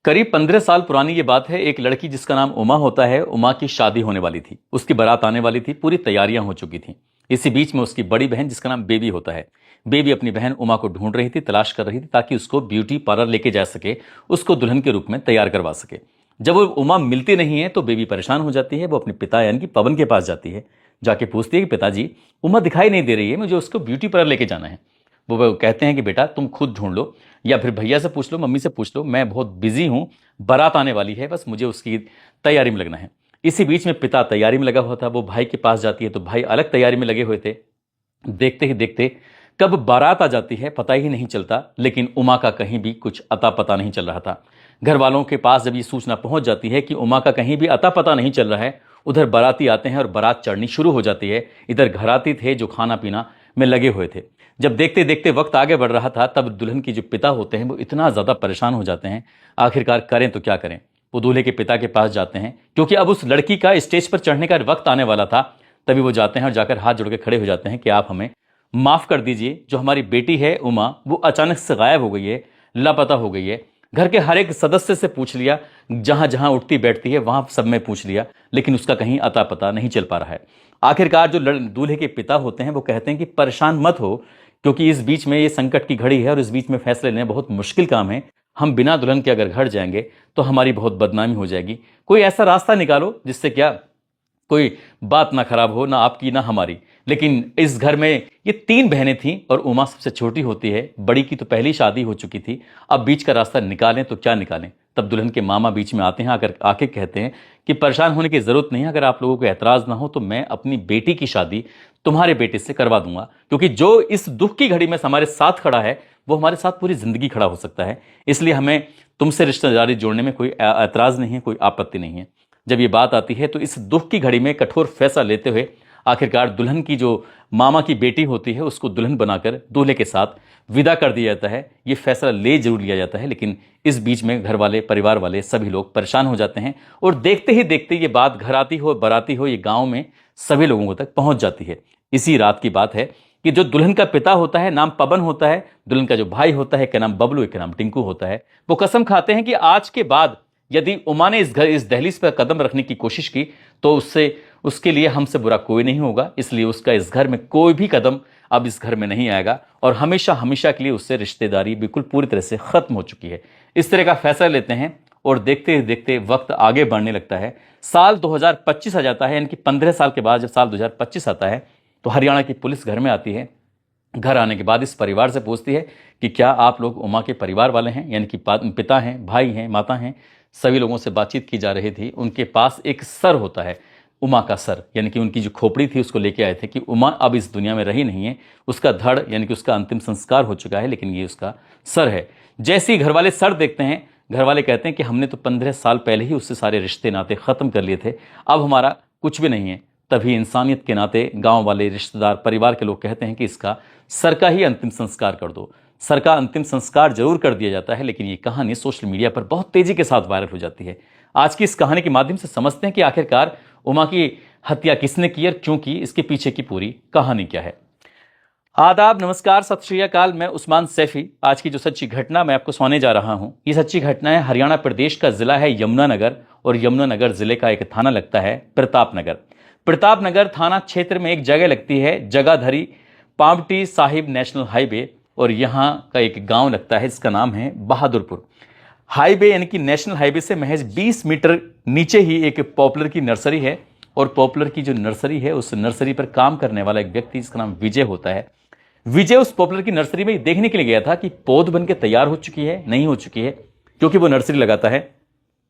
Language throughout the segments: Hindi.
करीब 15 साल पुरानी ये बात है। एक लड़की जिसका नाम उमा होता है, उमा की शादी होने वाली थी। उसकी बारात आने वाली थी, पूरी तैयारियां हो चुकी थी। इसी बीच में उसकी बड़ी बहन जिसका नाम बेबी होता है, बेबी अपनी बहन उमा को ढूंढ रही थी, तलाश कर रही थी, ताकि उसको ब्यूटी पार्लर लेके जा सके, उसको दुल्हन के रूप में तैयार करवा सके। जब वो उमा मिलती नहीं है तो बेबी परेशान हो जाती है। वो अपने पिता यानी कि पवन के पास जाती है, जाके पूछती है कि पिताजी, उमा दिखाई नहीं दे रही है, मुझे उसको ब्यूटी पार्लर लेके जाना है। वो कहते हैं कि बेटा तुम खुद ढूंढ लो, या फिर भैया से पूछ लो, मम्मी से पूछ लो, मैं बहुत बिजी हूं, बारात आने वाली है, बस मुझे उसकी तैयारी में लगना है। इसी बीच में पिता तैयारी में लगा हुआ था। वो भाई के पास जाती है तो भाई अलग तैयारी में लगे हुए थे। देखते ही देखते कब बारात आ जाती है पता ही नहीं चलता, लेकिन उमा का कहीं भी कुछ अता पता नहीं चल रहा था। घर वालों के पास जब ये सूचना पहुंच जाती है कि उमा का कहीं भी अता पता नहीं चल रहा है, उधर बाराती आते हैं और बारात चढ़नी शुरू हो जाती है। इधर घराती थे जो खाना पीना में लगे हुए थे। जब देखते देखते वक्त आगे बढ़ रहा था, तब दुल्हन की जो पिता होते हैं वो इतना ज्यादा परेशान हो जाते हैं, आखिरकार करें तो क्या करें। वो दूल्हे के पिता के पास जाते हैं, क्योंकि अब उस लड़की का स्टेज पर चढ़ने का वक्त आने वाला था। तभी वो जाते हैं और जाकर हाथ जोड़ के खड़े हो जाते हैं कि आप हमें माफ कर दीजिए, जो हमारी बेटी है उमा, वो अचानक से गायब हो गई है, लापता हो गई है। घर के हर एक सदस्य से पूछ लिया, जहां जहां उठती बैठती है वहां सब में पूछ लिया, लेकिन उसका कहीं अता पता नहीं चल पा रहा है। आखिरकार जो दूल्हे के पिता होते हैं वो कहते हैं कि परेशान मत हो, क्योंकि इस बीच में ये संकट की घड़ी है और इस बीच में फैसले लेना बहुत मुश्किल काम है। हम बिना दुल्हन के अगर घर जाएंगे तो हमारी बहुत बदनामी हो जाएगी। कोई ऐसा रास्ता निकालो जिससे क्या कोई बात ना खराब हो, ना आपकी ना हमारी। लेकिन इस घर में ये 3 बहनें थीं और उमा सबसे छोटी होती है। बड़ी की तो पहली शादी हो चुकी थी, अब बीच का रास्ता निकालें तो क्या निकालें। तब दुल्हन के मामा बीच में आते हैं, आकर आके कहते हैं कि परेशान होने की जरूरत नहीं है, अगर आप लोगों को एतराज ना हो तो मैं अपनी बेटी की शादी तुम्हारे बेटे से करवा दूंगा, क्योंकि जो इस दुख की घड़ी में हमारे साथ खड़ा है वो हमारे साथ पूरी जिंदगी खड़ा हो सकता है। इसलिए हमें तुमसे रिश्तेदारी जोड़ने में कोई एतराज नहीं है, कोई आपत्ति नहीं है। जब ये बात आती है तो इस दुख की घड़ी में कठोर फैसला लेते हुए आखिरकार दुल्हन की जो मामा की बेटी होती है उसको दुल्हन बनाकर दूल्हे के साथ विदा कर दिया जाता है। ये फैसला ले जरूर लिया जाता है, लेकिन इस बीच में घर वाले, परिवार वाले सभी लोग परेशान हो जाते हैं और देखते ही देखते ये बात घर आती हो, बराती हो, ये गांव में सभी लोगों तक पहुंच जाती है। इसी रात की बात है कि जो दुल्हन का पिता होता है, नाम पवन होता है, दुल्हन का जो भाई होता है, क्या नाम बबलू, एक नाम टिंकू होता है, वो कसम खाते हैं कि आज के बाद यदि उमा ने इस दहलीज पर कदम रखने की कोशिश की तो उसके लिए हमसे बुरा कोई नहीं होगा। इसलिए उसका इस घर में कोई भी कदम अब इस घर में नहीं आएगा और हमेशा हमेशा के लिए उससे रिश्तेदारी बिल्कुल पूरी तरह से खत्म हो चुकी है। इस तरह का फैसला लेते हैं और देखते देखते वक्त आगे बढ़ने लगता है। साल 2025 आ जाता है, यानी कि 15 साल के बाद जब साल 2025 आता है तो हरियाणा की पुलिस घर में आती है। घर आने के बाद इस परिवार से पूछती है कि क्या आप लोग उमा के परिवार वाले हैं, यानी कि पिता हैं, भाई हैं, माता हैं। सभी लोगों से बातचीत की जा रही थी। उनके पास एक सर होता है, उमा का सर, यानी कि उनकी जो खोपड़ी थी उसको लेके आए थे कि उमा अब इस दुनिया में रही नहीं है, उसका धड़ यानी कि उसका अंतिम संस्कार हो चुका है, लेकिन ये उसका सर है। जैसे ही घर वाले सर देखते हैं, घर वाले कहते हैं कि हमने तो 15 साल पहले ही उससे सारे रिश्ते नाते खत्म कर लिए थे, अब हमारा कुछ भी नहीं है। तभी इंसानियत के नाते गांव वाले, रिश्तेदार, परिवार के लोग कहते हैं कि इसका सर का ही अंतिम संस्कार कर दो। सर का अंतिम संस्कार जरूर कर दिया जाता है, लेकिन ये कहानी सोशल मीडिया पर बहुत तेजी के साथ वायरल हो जाती है। आज की इस कहानी के माध्यम से समझते हैं कि आखिरकार उमा की हत्या किसने की और क्यों की, इसके पीछे की पूरी कहानी क्या है। आदाब, नमस्कार, सत श्री अकाल। मैं उस्मान सैफी। आज की जो सच्ची घटना मैं आपको सुनाने जा रहा हूं, ये सच्ची घटना है हरियाणा प्रदेश का जिला है यमुनानगर, और यमुनानगर जिले का एक थाना लगता है प्रतापनगर। प्रतापनगर थाना क्षेत्र में एक जगह लगती है जगाधरी पावटी साहिब नेशनल हाईवे, और यहाँ का एक गांव लगता है जिसका नाम है बहादुरपुर। हाईवे यानी कि नेशनल हाईवे से महज 20 मीटर नीचे ही एक पॉपुलर की नर्सरी है, और पॉपुलर की जो नर्सरी है उस नर्सरी पर काम करने वाला एक व्यक्ति जिसका नाम विजय होता है। विजय उस पॉपुलर की नर्सरी में देखने के लिए गया था कि पौध बन के तैयार हो चुकी है, नहीं हो चुकी है, क्योंकि वो नर्सरी लगाता है।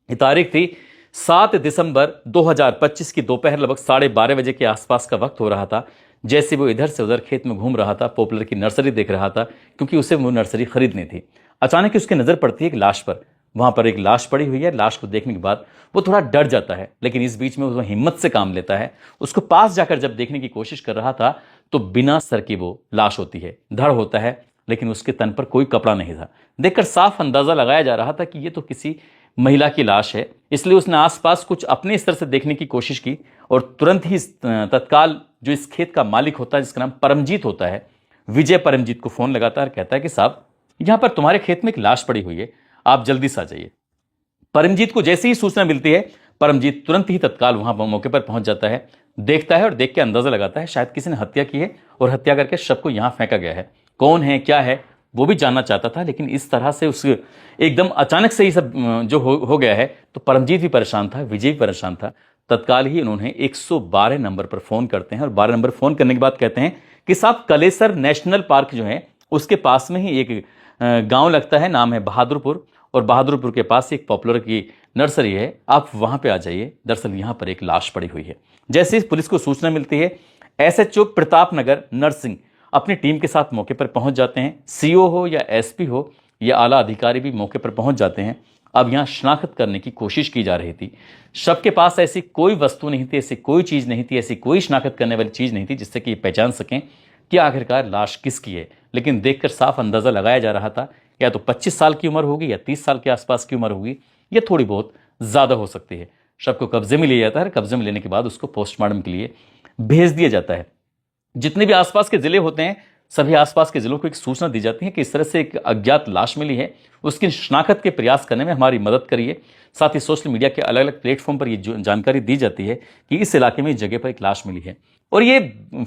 ये तारीख थी 7 दिसंबर 2025 की दोपहर लगभग 12:30 बजे के आसपास का वक्त हो रहा था। जैसे वो इधर से उधर खेत में घूम रहा था, पॉपुलर की नर्सरी देख रहा था, क्योंकि उसे वो नर्सरी खरीदनी थी। अचानक उसकी नजर पड़ती है एक लाश पर। वहां पर एक लाश पड़ी हुई है। लाश को देखने के बाद वो थोड़ा डर जाता है, लेकिन इस बीच में वो हिम्मत से काम लेता है। उसको पास जाकर जब देखने की कोशिश कर रहा था तो बिना सर की वो लाश होती है, धड़ होता है, लेकिन उसके तन पर कोई कपड़ा नहीं था। देखकर साफ अंदाजा लगाया जा रहा था कि ये तो किसी महिला की लाश है। इसलिए उसने आसपास कुछ अपने स्तर से देखने की कोशिश की और तुरंत ही तत्काल जो इस खेत का मालिक होता है, जिसका नाम परमजीत होता है, विजय परमजीत को फोन लगाता है और कहता है कि साहब, यहां पर तुम्हारे खेत में एक लाश पड़ी हुई है, आप जल्दी से आ जाइए। परमजीत को जैसे ही सूचना मिलती है, परमजीत तुरंत ही तत्काल वहां मौके पर पहुंच जाता है, देखता है और देख के अंदाजा लगाता है शायद किसी ने हत्या की है और हत्या करके शव को यहां फेंका गया है। कौन है, क्या है, वो भी जानना चाहता था, लेकिन इस तरह से उस एकदम अचानक से ये सब जो हो गया है, तो परमजीत भी परेशान था, विजय भी परेशान था। तत्काल ही उन्होंने 112 नंबर पर फोन करते हैं और 12 नंबर फोन करने के बाद कहते हैं कि साहब कलेसर नेशनल पार्क जो है उसके पास में ही एक गांव लगता है, नाम है बहादुरपुर, और बहादुरपुर के पास एक पॉपुलर की नर्सरी है, आप वहां पे आ जाइए, दरअसल यहां पर एक लाश पड़ी हुई है। जैसे ही पुलिस को सूचना मिलती है, एसएचओ प्रताप नगर नरसिंह अपनी टीम के साथ मौके पर पहुंच जाते हैं। सीओ हो या एसपी हो या आला अधिकारी भी मौके पर पहुंच जाते हैं। अब यहां शनाख्त करने की कोशिश की जा रही थी। शव के पास ऐसी कोई वस्तु नहीं थी, ऐसी कोई चीज नहीं थी, ऐसी कोई शनाख्त करने वाली चीज नहीं थी जिससे कि ये पहचान सकें कि आखिरकार लाश किसकी है। लेकिन देखकर साफ अंदाजा लगाया जा रहा था, या तो 25 साल की उम्र होगी या 30 साल के आसपास की उम्र होगी, या थोड़ी बहुत ज्यादा हो सकती है। शव को कब्जे में लिया जाता है, कब्जे में लेने के बाद उसको पोस्टमार्टम के लिए भेज दिया जाता है। जितने भी आसपास के जिले होते हैं, सभी आसपास के जिलों को एक सूचना दी जाती है कि इस तरह से एक अज्ञात लाश मिली है, उसकी शनाख्त के प्रयास करने में हमारी मदद करिए। साथ ही सोशल मीडिया के अलग अलग प्लेटफॉर्म पर ये जानकारी दी जाती है कि इस इलाके में इस जगह पर एक लाश मिली है, और ये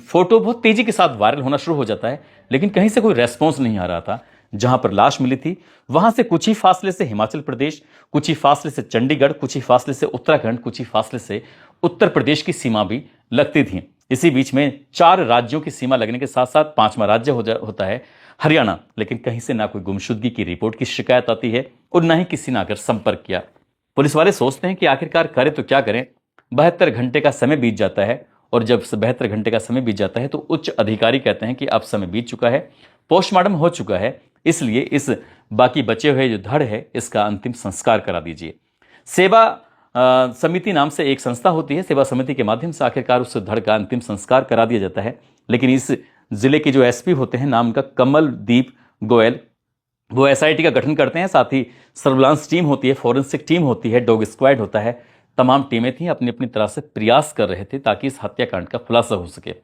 फोटो बहुत तेजी के साथ वायरल होना शुरू हो जाता है। लेकिन कहीं से कोई रेस्पॉन्स नहीं आ रहा था। जहां पर लाश मिली थी वहां से कुछ ही फासले से हिमाचल प्रदेश, कुछ ही फासले से चंडीगढ़, कुछ ही फासले से उत्तराखंड, कुछ ही फासले से उत्तर प्रदेश की सीमा भी लगती थी। इसी बीच में 4 राज्यों की सीमा लगने के साथ साथ 5वां राज्य होता है हरियाणा। लेकिन कहीं से ना कोई गुमशुदगी की रिपोर्ट की शिकायत आती है और ना ही किसी ने आकर संपर्क किया। पुलिस वाले सोचते हैं कि आखिरकार करें तो क्या करें। 72 घंटे का समय बीत जाता है, और जब 72 घंटे का समय बीत जाता है तो उच्च अधिकारी कहते हैं कि अब समय बीत चुका है, पोस्टमार्टम हो चुका है, इसलिए इस बाकी बचे हुए जो धड़ है इसका अंतिम संस्कार करा दीजिए। सेवा समिति नाम से एक संस्था होती है, सेवा समिति के माध्यम से आखिरकार उस धड़ का अंतिम संस्कार करा दिया जाता है। लेकिन इस जिले के जो एसपी होते हैं, नाम का कमलदीप गोयल, वो एसआईटी का गठन करते हैं। साथ ही सर्विलांस टीम होती है, फॉरेंसिक टीम होती है, डॉग स्क्वाड होता है, तमाम टीमें थी, अपनी अपनी तरह से प्रयास कर रहे थे ताकि इस हत्याकांड का खुलासा हो सके।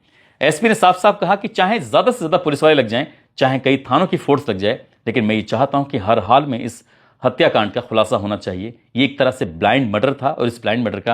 एसपी ने साफ साफ कहा कि चाहे ज्यादा से ज्यादा पुलिस वाले लग जाएं, चाहे कई थानों की फोर्स लग जाए, लेकिन मैं ये चाहता हूं कि हर हाल में इस हत्याकांड का खुलासा होना चाहिए। ये एक तरह से ब्लाइंड मर्डर था और इस ब्लाइंड मर्डर का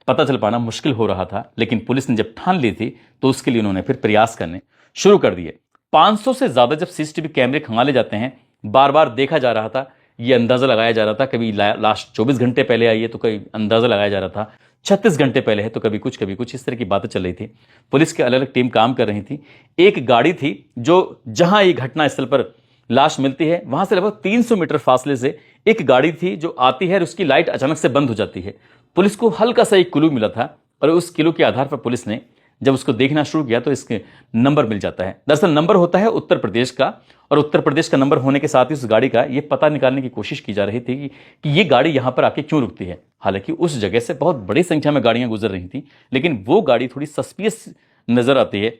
पता चल पाना मुश्किल हो रहा था। लेकिन पुलिस ने जब ठान ली थी तो उसके लिए उन्होंने फिर प्रयास करने शुरू कर दिए। 500 से ज्यादा जब सीसीटीवी कैमरे खंगाले जाते हैं, बार बार देखा जा रहा था, ये अंदाजा लगाया जा रहा था कभी लाश 24 घंटे पहले आई है तो कभी अंदाजा लगाया जा रहा था 36 घंटे पहले है तो कभी कुछ इस तरह की बातें चल रही थी। पुलिस की अलग अलग टीम काम कर रही थी। एक गाड़ी थी जो जहां ये घटना स्थल पर लाश मिलती है वहां से लगभग 300 मीटर फासले से एक गाड़ी थी जो आती है और उसकी लाइट अचानक से बंद हो जाती है। पुलिस को हल्का सा एक क्लू मिला था और उस क्लू के आधार पर पुलिस ने जब उसको देखना शुरू किया तो इसके नंबर मिल जाता है। दरअसल नंबर होता है उत्तर प्रदेश का, और उत्तर प्रदेश का नंबर होने के साथ ही उस गाड़ी का ये पता निकालने की कोशिश की जा रही थी कि ये गाड़ी यहां पर आके क्यों रुकती है। हालांकि उस जगह से बहुत बड़ी संख्या में गाड़ियां गुजर रही थी, लेकिन वो गाड़ी थोड़ी सस्पियस नजर आती है,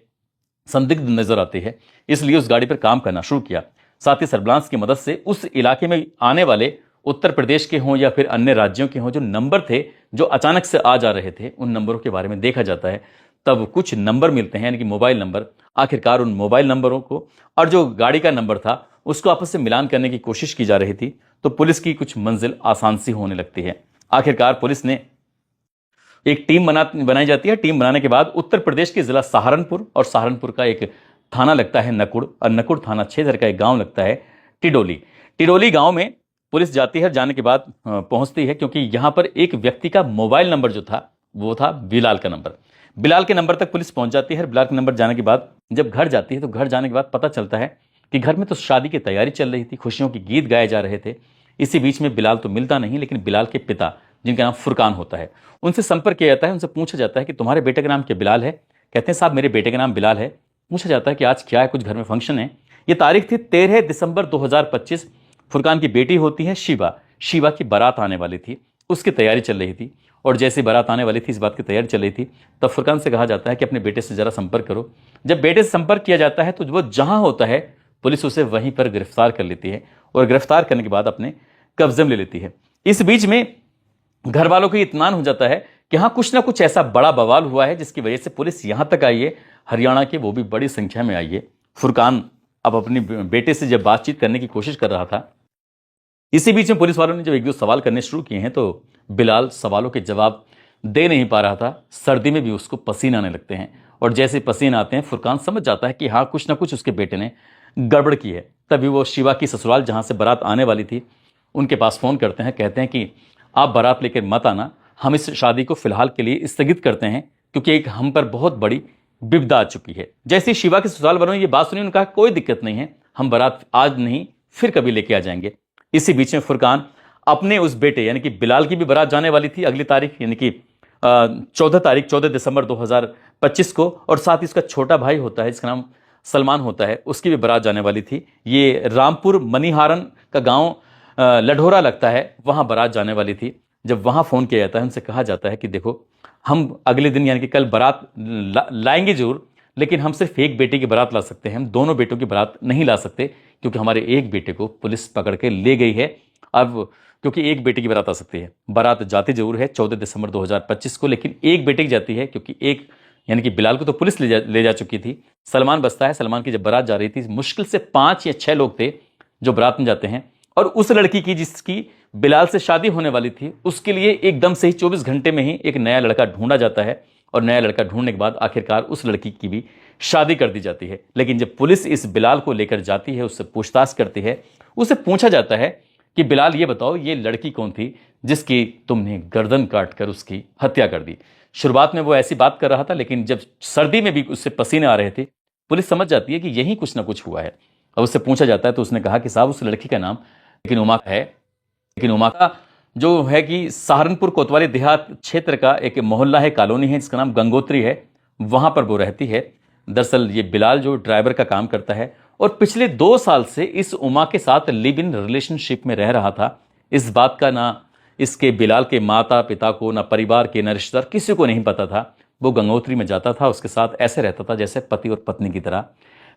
संदिग्ध नजर आती है, इसलिए उस गाड़ी पर काम करना शुरू किया। साथ ही सर्विलांस की मदद से उस इलाके में आने वाले उत्तर प्रदेश के हों या फिर अन्य राज्यों के हों जो नंबर थे जो अचानक से आ जा रहे थे, उन नंबरों के बारे में देखा जाता है। तब कुछ नंबर मिलते हैं, यानी कि मोबाइल नंबर। आखिरकार उन मोबाइल नंबरों को और जो गाड़ी का नंबर था उसको आपस में मिलान करने की कोशिश की जा रही थी, तो पुलिस की कुछ मंजिल आसान सी होने लगती है। आखिरकार पुलिस ने एक टीम बनाई जाती है। टीम बनाने के बाद उत्तर प्रदेश के जिला सहारनपुर, और सहारनपुर का एक थाना लगता है नकुड़, और नकुड़ थाना क्षेत्र का एक गांव लगता है टिडोली। टिडोली गांव में पुलिस जाती है, जाने के बाद पहुंचती है, क्योंकि यहां पर एक व्यक्ति का मोबाइल नंबर जो था वो था बिलाल का नंबर। बिलाल के नंबर तक पुलिस पहुंच जाती है। बिलाल के नंबर जाने के बाद जब घर जाती है तो घर जाने के बाद पता चलता है कि घर में तो शादी की तैयारी चल रही थी, खुशियों के गीत गाए जा रहे थे। इसी बीच में बिलाल तो मिलता नहीं, लेकिन बिलाल के पिता जिनका नाम फुरकान होता है, उनसे संपर्क किया जाता है। उनसे पूछा जाता है कि तुम्हारे बेटे का नाम क्या बिलाल है? कहते हैं साहब मेरे बेटे का नाम बिलाल है। पूछा जाता है कि आज क्या है, कुछ घर में फंक्शन है? ये तारीख थी 13 दिसंबर 2025। फुरकान की बेटी होती है शिवा। शिवा की बारात आने वाली थी, उसकी तैयारी चल रही थी, और जैसे बारात आने वाली थी, इस बात की तैयारी चल रही थी, तब फुरकान से कहा जाता है कि अपने बेटे से जरा संपर्क करो। जब बेटे से संपर्क किया जाता है तो वो जहां होता है पुलिस उसे वहीं पर गिरफ्तार कर लेती है, और गिरफ्तार करने के बाद अपने कब्जे में ले लेती है। इस बीच में घर वालों को इत्मीनान हो जाता है कि हाँ कुछ ना कुछ ऐसा बड़ा बवाल हुआ है जिसकी वजह से पुलिस यहां तक आई है, हरियाणा की, वो भी बड़ी संख्या में आई है। फुरकान अब अपनी बेटे से जब बातचीत करने की कोशिश कर रहा था, इसी बीच में पुलिस वालों ने जब एक दो सवाल करने शुरू किए हैं तो बिलाल सवालों के जवाब दे नहीं पा रहा था। सर्दी में भी उसको पसीने आने लगते हैं और जैसे पसीने आते हैं फुरकान समझ जाता है कि हाँ कुछ ना कुछ उसके बेटे ने गड़बड़ की है। तभी वो शिवा की ससुराल जहाँ से बारात आने वाली थी उनके पास फ़ोन करते हैं, कहते हैं कि आप बारात लेकर मत आना, हम इस शादी को फिलहाल के लिए स्थगित करते हैं क्योंकि एक हम पर बहुत बड़ी विपदा आ चुकी है। जैसे ही शिवा के ससुराल वालों ने ये बात सुनी उन्होंने कहा कोई दिक्कत नहीं है, हम बारात आज नहीं फिर कभी लेके आ जाएंगे। इसी बीच में फुरकान अपने उस बेटे यानी कि बिलाल की भी बारात जाने वाली थी अगली तारीख यानी कि 14 दिसंबर 2025 को, और साथ ही उसका छोटा भाई होता है जिसका नाम सलमान होता है, उसकी भी बारात जाने वाली थी। ये रामपुर मनीहारन का गांव लढोरा लगता है, वहां बारात जाने वाली थी। जब वहां फोन किया जाता है उनसे कहा जाता है कि देखो हम अगले दिन यानी कि कल बारात लाएंगे जरूर, लेकिन हम सिर्फ एक बेटे की बारात ला सकते हैं, हम दोनों बेटों की बारात नहीं ला सकते क्योंकि हमारे एक बेटे को पुलिस पकड़ के ले गई है। अब क्योंकि एक बेटे की बारात आ सकती है, बारात जाती जरूर है 14 दिसंबर 2025 को, लेकिन एक बेटे की जाती है क्योंकि एक यानी कि बिलाल को तो पुलिस ले जा चुकी थी, सलमान बचता है। सलमान की जब बारात जा रही थी मुश्किल से 5 या 6 लोग थे जो बारात में जाते हैं, और उस लड़की की जिसकी बिलाल से शादी होने वाली थी उसके लिए एकदम से ही 24 घंटे में ही एक नया लड़का ढूंढा जाता है, और नया लड़का ढूंढने के बाद आखिरकार उस लड़की की भी शादी कर दी जाती है। लेकिन जब पुलिस इस बिलाल को लेकर जाती है, उससे पूछताछ करती है, उसे पूछा जाता है कि बिलाल ये बताओ ये लड़की कौन थी जिसकी तुमने गर्दन काट कर उसकी हत्या कर दी। शुरुआत में वो ऐसी बात कर रहा था, लेकिन जब सर्दी में भी उससे पसीने आ रहे थे पुलिस समझ जाती है कि यही कुछ ना कुछ हुआ है। और उससे पूछा जाता है तो उसने कहा कि साहब उस लड़की का नाम लेकिन उमा है, लेकिन उमा का जो है कि सहारनपुर कोतवाली देहात क्षेत्र का एक मोहल्ला है, कॉलोनी है जिसका नाम गंगोत्री है, वहां पर वो रहती है। दरअसल ये बिलाल जो ड्राइवर का काम करता है और पिछले 2 साल से इस उमा के साथ लिव इन रिलेशनशिप में रह रहा था। इस बात का ना इसके बिलाल के माता पिता को, ना परिवार के, ना रिश्तेदार, किसी को नहीं पता था। वो गंगोत्री में जाता था, उसके साथ ऐसे रहता था जैसे पति और पत्नी की तरह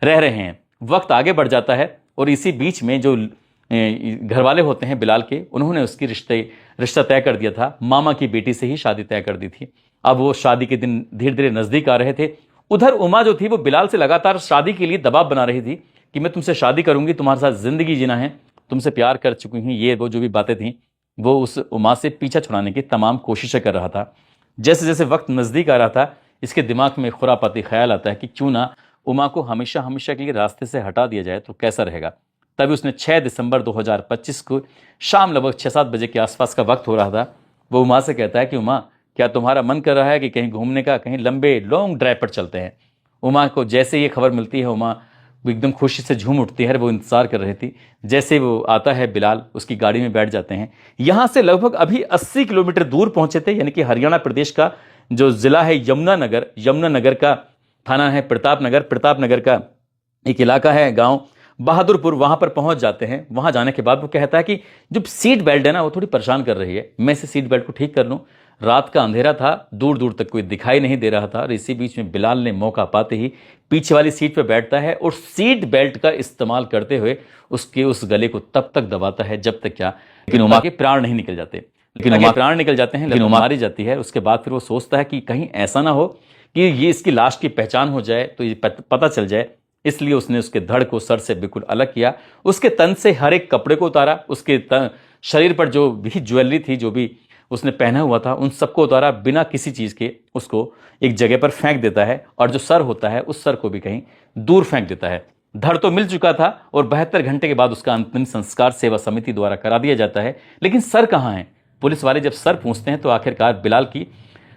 रह रहे हैं। वक्त आगे बढ़ जाता है और इसी बीच में जो घर वाले होते हैं बिलाल के, उन्होंने उसकी रिश्ता तय कर दिया था, मामा की बेटी से ही शादी तय कर दी थी। अब वो शादी के दिन धीरे धीरे नजदीक आ रहे थे। उधर उमा जो थी वो बिलाल से लगातार शादी के लिए दबाव बना रही थी कि मैं तुमसे शादी करूंगी, तुम्हारे साथ जिंदगी जीना है, तुमसे प्यार कर चुकी हूं, ये वो जो भी बातें थी वो उस उमा से पीछा छुड़ाने की तमाम कोशिशें कर रहा था। जैसे जैसे वक्त नजदीक आ रहा था इसके दिमाग में खुरापाती ख्याल आता है कि क्यों ना उमा को हमेशा हमेशा के लिए रास्ते से हटा दिया जाए तो कैसा रहेगा। तभी उसने 6 दिसंबर 2025 को शाम लगभग 6-7 बजे के आसपास का वक्त हो रहा था, वो उमा से कहता है कि उमा क्या तुम्हारा मन कर रहा है कि कहीं घूमने का, कहीं लंबे लॉन्ग ड्राइव पर चलते हैं। उमा को जैसे ये खबर मिलती है उमा एकदम खुशी से झूम उठती है। वो इंतजार कर रही थी। जैसे वो आता है बिलाल उसकी गाड़ी में बैठ जाते हैं। यहाँ से लगभग अभी 80 किलोमीटर दूर पहुंचे थे, यानी कि हरियाणा प्रदेश का जो जिला है यमुनानगर का थाना है प्रतापनगर का एक इलाका है, गांव बहादुरपुर, वहां पर पहुंच जाते हैं। वहां जाने के बाद वो कहता है कि जो सीट बेल्ट है ना वो थोड़ी परेशान कर रही है, मैं इसे सीट बेल्ट को ठीक कर लूं। रात का अंधेरा था, दूर दूर तक कोई दिखाई नहीं दे रहा था, और इसी बीच में बिलाल ने मौका पाते ही पीछे वाली सीट पर बैठता है और सीट बेल्ट का इस्तेमाल करते हुए उसके उस गले को तब तक दबाता है जब तक क्या, लेकिन उमा के प्राण नहीं निकल जाते। लेकिन उमा प्राण निकल जाते हैं, लेकिन उमा मारी जाती है। उसके बाद फिर वो सोचता है कि कहीं ऐसा ना हो कि ये इसकी लाश की पहचान हो जाए तो ये पता चल जाए, इसलिए उसने उसके धड़ को सर से बिल्कुल अलग किया, उसके तन से हर एक कपड़े को उतारा, उसके शरीर पर जो भी ज्वेलरी थी, जो भी उसने पहना हुआ था, उन सबको उतारा, बिना किसी चीज के उसको एक जगह पर फेंक देता है, और जो सर होता है उस सर को भी कहीं दूर फेंक देता है। धड़ तो मिल चुका था और 72 घंटे के बाद उसका अंतिम संस्कार सेवा समिति द्वारा करा दिया जाता है, लेकिन सर कहाँ है? पुलिस वाले जब सर पूछते हैं तो आखिरकार बिलाल की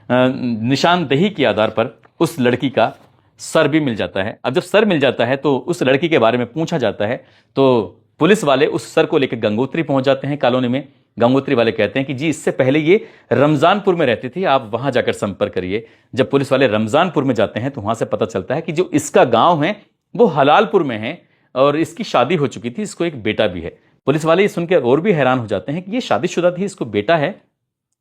निशानदेही के आधार पर उस लड़की का सर भी मिल जाता है। अब जब सर मिल जाता है तो उस लड़की के बारे में पूछा जाता है, तो पुलिस वाले उस सर को लेकर गंगोत्री पहुंच जाते हैं कॉलोनी में। गंगोत्री वाले कहते हैं कि जी इससे पहले ये रमजानपुर में रहती थी, आप वहां जाकर संपर्क करिए। जब पुलिस वाले रमजानपुर में जाते हैं तो वहां से पता चलता है कि जो इसका गांव है वो हलालपुर में है और इसकी शादी हो चुकी थी, इसको एक बेटा भी है। पुलिस वाले ये सुनकर और भी हैरान हो जाते हैं कि ये शादीशुदा थी, इसको बेटा है।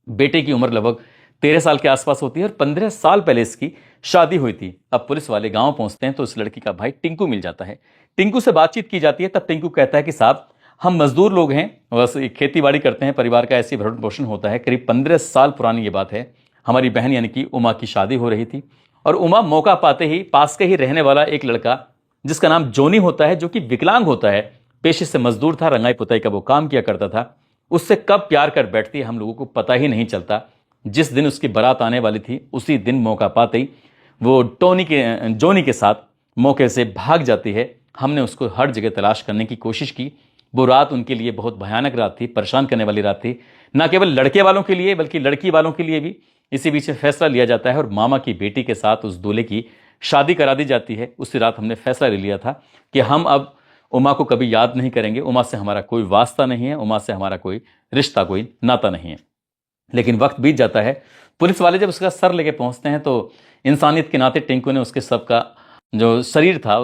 बेटे की उम्र लगभग 13 साल के आसपास होती है और 15 साल पहले इसकी शादी हुई थी। अब पुलिस वाले गांव पहुंचते हैं तो उस लड़की का भाई टिंकू मिल जाता है। टिंकू से बातचीत की जाती है, तब टिंकू कहता है कि साहब हम मजदूर लोग हैं, बस खेती बाड़ी करते हैं, परिवार का ऐसे भरण पोषण होता है। करीब 15 साल पुरानी ये बात है, हमारी बहन यानी कि उमा की शादी हो रही थी और उमा मौका पाते ही पास के ही रहने वाला एक लड़का जिसका नाम जोनी होता है, जो कि विकलांग होता है, पेशे से मजदूर था, रंगाई पुताई का वो काम किया करता था। उससे कब प्यार कर बैठती है हम लोगों को पता ही नहीं चलता। जिस दिन उसकी बारात आने वाली थी उसी दिन मौका पाते ही वो जोनी के साथ मौके से भाग जाती है। हमने उसको हर जगह तलाश करने की कोशिश की। वो रात उनके लिए बहुत भयानक रात थी, परेशान करने वाली रात थी, ना केवल लड़के वालों के लिए बल्कि लड़की वालों के लिए भी। इसी बीच फैसला लिया जाता है और मामा की बेटी के साथ उस दूल्हे की शादी करा दी जाती है। उसी रात हमने फैसला ले लिया था कि हम अब उमा को कभी याद नहीं करेंगे। उमा से हमारा कोई वास्ता नहीं है, उमा से हमारा कोई रिश्ता, कोई नाता नहीं है। लेकिन वक्त बीत जाता है। पुलिस वाले जब उसका सर लेके पहुंचते हैं तो इंसानियत के नाते टिंकू ने उसके सब का जो शरीर था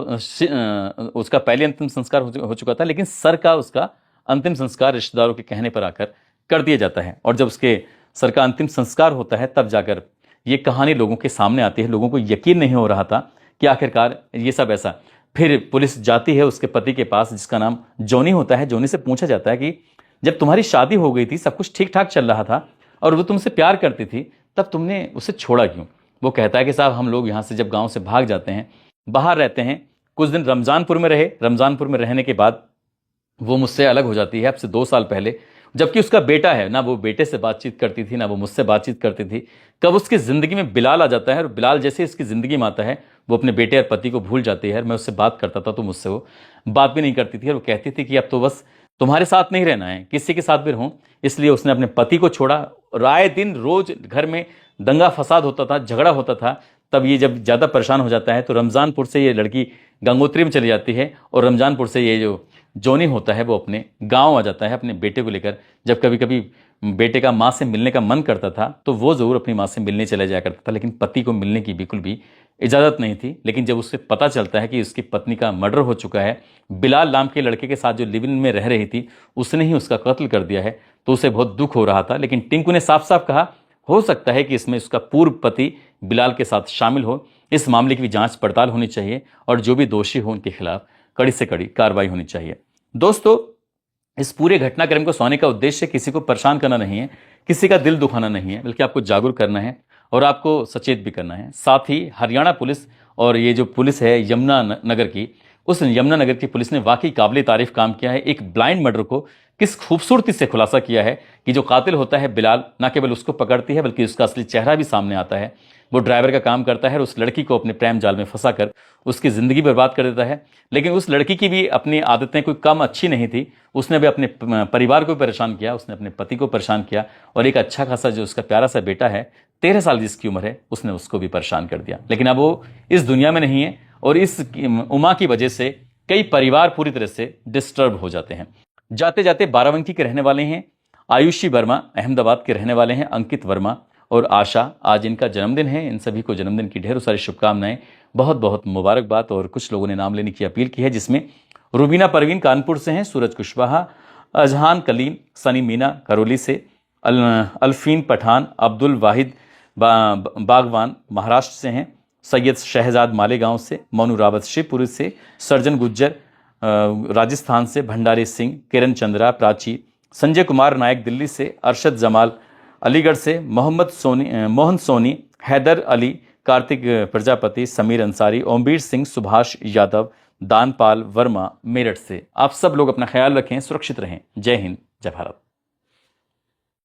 उसका पहले अंतिम संस्कार हो चुका था, लेकिन सर का उसका अंतिम संस्कार रिश्तेदारों के कहने पर आकर कर दिया जाता है। और जब उसके सर का अंतिम संस्कार होता है तब जाकर ये कहानी लोगों के सामने आती है। लोगों को यकीन नहीं हो रहा था कि आखिरकार ये सब ऐसा। फिर पुलिस जाती है उसके पति के पास जिसका नाम जॉनी होता है। जॉनी से पूछा जाता है कि जब तुम्हारी शादी हो गई थी, सब कुछ ठीक ठाक चल रहा था और वो तुमसे प्यार करती थी, तब तुमने उसे छोड़ा क्यों? वो कहता है कि साहब हम लोग यहाँ से जब गाँव से भाग जाते हैं, बाहर रहते हैं, कुछ दिन रमजानपुर में रहे। रमजानपुर में रहने के बाद वो मुझसे अलग हो जाती है अब से 2 साल पहले। जबकि उसका बेटा है, ना वो बेटे से बातचीत करती थी ना वो मुझसे बातचीत करती थी। कब उसकी ज़िंदगी में बिलाल आ जाता है और बिलाल जैसे इसकी ज़िंदगी में आता है वो अपने बेटे और पति को भूल जाती है। मैं उससे बात करता था तो मुझसे वो बात भी नहीं करती थी और वो कहती थी कि अब तो बस तुम्हारे साथ नहीं रहना है, किसी के साथ भी रहूं। इसलिए उसने अपने पति को छोड़ा। राय दिन रोज घर में दंगा फसाद होता था, झगड़ा होता था। तब ये जब ज़्यादा परेशान हो जाता है तो रमज़ानपुर से ये लड़की गंगोत्री में चली जाती है और रमज़ानपुर से ये जो जॉनी होता है वो अपने गांव आ जाता है अपने बेटे को लेकर। जब कभी कभी बेटे का माँ से मिलने का मन करता था तो वो ज़रूर अपनी माँ से मिलने चला जाया करता था, लेकिन पति को मिलने की बिल्कुल भी इजाज़त नहीं थी। लेकिन जब उससे पता चलता है कि उसकी पत्नी का मर्डर हो चुका है, बिलाल नाम के लड़के के साथ जो लिव इन में रह रही थी उसने ही उसका कत्ल कर दिया है, तो उसे बहुत दुख हो रहा था। लेकिन टिंकू ने साफ साफ कहा हो सकता है कि इसमें उसका पूर्व पति बिलाल के साथ शामिल हो। इस मामले की भी जांच पड़ताल होनी चाहिए और जो भी दोषी हो उनके खिलाफ कड़ी से कड़ी कार्रवाई होनी चाहिए। दोस्तों, इस पूरे घटनाक्रम को सुनाने का उद्देश्य किसी को परेशान करना नहीं है, किसी का दिल दुखाना नहीं है, बल्कि आपको जागरूक करना है और आपको सचेत भी करना है। साथ ही हरियाणा पुलिस और ये जो पुलिस है यमुना नगर की, उस यमुना नगर की पुलिस ने वाकई काबिल तारीफ काम किया है। एक ब्लाइंड मर्डर को किस खूबसूरती से खुलासा किया है कि जो कातिल होता है बिलाल, ना केवल उसको पकड़ती है बल्कि उसका असली चेहरा भी सामने आता है। वो ड्राइवर का काम करता है और उस लड़की को अपने प्रेम जाल में फंसाकर उसकी ज़िंदगी बर्बाद कर देता है। लेकिन उस लड़की की भी अपनी आदतें कोई कम अच्छी नहीं थी। उसने भी अपने परिवार को परेशान किया, उसने अपने पति को परेशान किया और एक अच्छा खासा जो उसका प्यारा सा बेटा है 13 साल जिसकी उम्र है उसने उसको भी परेशान कर दिया। लेकिन अब वो इस दुनिया में नहीं है और इस उमा की वजह से कई परिवार पूरी तरह से डिस्टर्ब हो जाते हैं। जाते जाते बाराबंकी के रहने वाले हैं आयुषी वर्मा, अहमदाबाद के रहने वाले हैं अंकित वर्मा और आशा। आज इनका जन्मदिन है। इन सभी को जन्मदिन की ढेरों सारी शुभकामनाएं, बहुत बहुत मुबारकबाद। और कुछ लोगों ने नाम लेने की अपील की है जिसमें रुबीना परवीन कानपुर से हैं, सूरज कुशवाहा, अजहान कलीम, सनी मीना करौली से, अल्फीन पठान, अब्दुल वाहिद बागवान महाराष्ट्र से हैं, सैयद शहजाद मालेगांव से, मोनू रावत शिवपुरी से, सर्जन गुज्जर राजस्थान से, भंडारी सिंह, किरण चंद्रा प्राची, संजय कुमार नायक दिल्ली से, अरशद जमाल अलीगढ़ से, मोहन सोनी, हैदर अली, कार्तिक प्रजापति, समीर अंसारी, ओमवीर सिंह, सुभाष यादव, दानपाल वर्मा मेरठ से। आप सब लोग अपना ख्याल रखें, सुरक्षित रहें। जय हिंद, जय भारत।